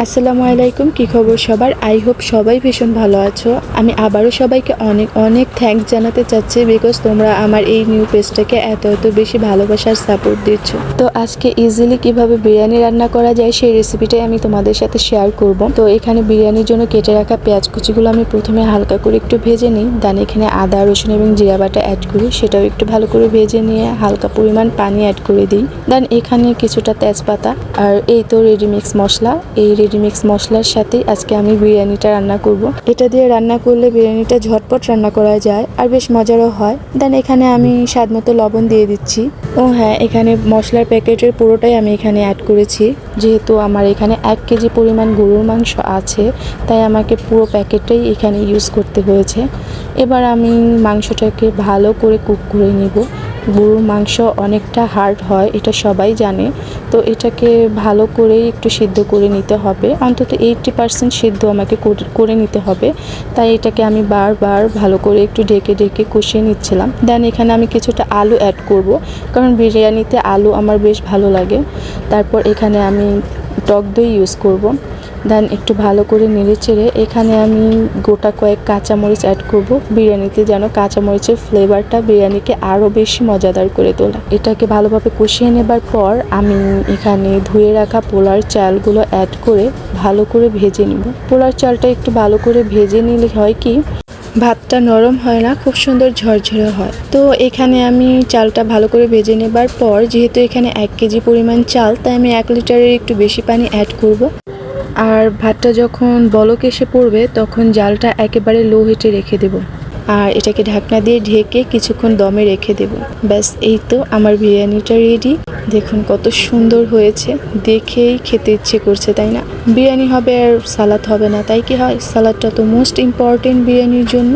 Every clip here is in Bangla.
আসসালামু আলাইকুম, কি খবর সবার? আই হোপ সবাই ভীষণ ভালো আছো। আমি আবারও সবাইকে অনেক অনেক থ্যাঙ্কস জানাতে চাচ্ছি, বিকজ তোমরা আমার এই নিউ পেজটাকে এত বেশি ভালোবাসার সাপোর্ট দিচ্ছ। তো আজকে ইজিলি কিভাবে বিরিয়ানি রান্না করা যায় সেই রেসিপিটাই আমি তোমাদের সাথে শেয়ার করব। তো এখানে বিরিয়ানির জন্য কেটে রাখা পেঁয়াজ কুচিগুলো আমি প্রথমে হালকা করে একটু ভেজে নিই, দেন এখানে আদা রসুন এবং জিরা বাটা অ্যাড করি, সেটাও একটু ভালো করে ভেজে নিয়ে হালকা পরিমাণ পানি অ্যাড করে দিই। দেন এখানে কিছুটা তেজপাতা আর এই তো রেডিমিক্স মশলা, এই রেডিমিক্স মশলার সাথে আজকে আমি বিরিয়ানিটা রান্না করব। এটা দিয়ে রান্না করলে বিরিয়ানিটা ঝটপট রান্না করা যায় আর বেশ মজারও হয়। দেন এখানে আমি স্বাদ মতো লবণ দিয়ে দিচ্ছি। ও হ্যাঁ, এখানে মশলার প্যাকেটের পুরোটাই আমি এখানে অ্যাড করেছি, যেহেতু আমার এখানে 1 কেজি পরিমাণ গরুর মাংস আছে, তাই আমাকে পুরো প্যাকেটটাই এখানে ইউজ করতে হয়েছে। এবার আমি মাংসটাকে ভালো করে কুক করে নিব। গরুর মাংস অনেকটা হার্ড হয়, এটা সবাই জানে। তো এটাকে ভালো করে একটু সিদ্ধ করে নিতে হবে, অন্তত 80% সিদ্ধ আমাকে করে নিতে হবে। তাই এটাকে আমি বারবার ভালো করে একটু ঢেকে ঢেকে কষিয়ে নিচ্ছিলাম। দেন এখানে আমি কিছুটা আলু অ্যাড করব, কারণ বিরিয়ানিতে আলু আমার বেশ ভালো লাগে। তারপর এখানে আমি টক দই ইউজ করব। দেন একটু ভালো করে নেড়ে চেড়ে এখানে আমি গোটা কয়েক কাঁচামরিচ অ্যাড করব, বিরিয়ানিতে যেন কাঁচামরিচের ফ্লেভারটা বিরিয়ানিকে আরও বেশি মজাদার করে তোলে। এটাকে ভালোভাবে কষিয়ে নেবার পর আমি এখানে ধুয়ে রাখা পোলার চালগুলো অ্যাড করে ভালো করে ভেজে নেব। পোলার চালটা একটু ভালো করে ভেজে নিলে হয় কি, ভাতটা নরম হয় না, খুব সুন্দর ঝরঝরে হয়। তো এখানে আমি চালটা ভালো করে ভেজে নেবার পর, যেহেতু এখানে 1 কেজি পরিমাণ চাল, তাই আমি 1 লিটারের একটু বেশি পানি অ্যাড করব। আর ভাতটা যখন বলক এসে পড়বে তখন জালটা একেবারে লো হিটে রেখে দেব, আর এটাকে ঢাকনা দিয়ে ঢেকে কিছুক্ষণ দমে রেখে দেব। ব্যাস, এই তো আমার বিরিয়ানিটা রেডি। দেখুন কত সুন্দর হয়েছে, দেখেই খেতে ইচ্ছে করছে, তাই না? বিরিয়ানি হবে আর সালাদ হবে না, তাই কি হয়? সালাদটা তো মোস্ট ইম্পর্টেন্ট বিরিয়ানির জন্য।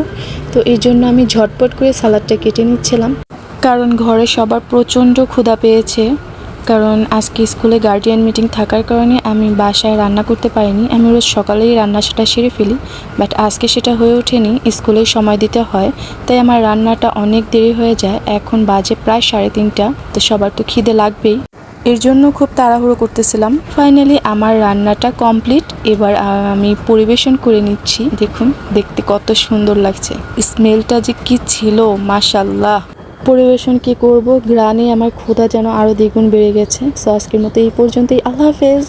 তো এই জন্য আমি ঝটপট করে সালাদটা কেটে নিচ্ছিলাম, কারণ ঘরে সবার প্রচণ্ড ক্ষুধা পেয়েছে। কারণ আজকে স্কুলে গার্ডিয়ান মিটিং থাকার কারণে আমি বাসায় রান্না করতে পারিনি। আমি রোজ সকালেই রান্নাটা সেরে ফেলি, বাট আজকে সেটা হয়ে ওঠেনি, স্কুলে সময় দিতে হয়, তাই আমার রান্নাটা অনেক দেরি হয়ে যায়। এখন বাজে প্রায় 3:30, তো সবার তো খিদে লাগবেই, এর জন্য খুব তাড়াহুড়ো করতেছিলাম। ফাইনালি আমার রান্নাটা কমপ্লিট। এবার আমি পরিবেশন করে নিচ্ছি। দেখুন দেখতে কত সুন্দর লাগছে, স্মেলটা যে কি ছিল, মাশাআল্লাহ। পরিবেশন কি করব, গ্রানে আমার ক্ষুধা যেন আরও দ্বিগুণ বেড়ে গেছে। সো আজকের মতো এই পর্যন্তই, আল্লাহ হাফেজ।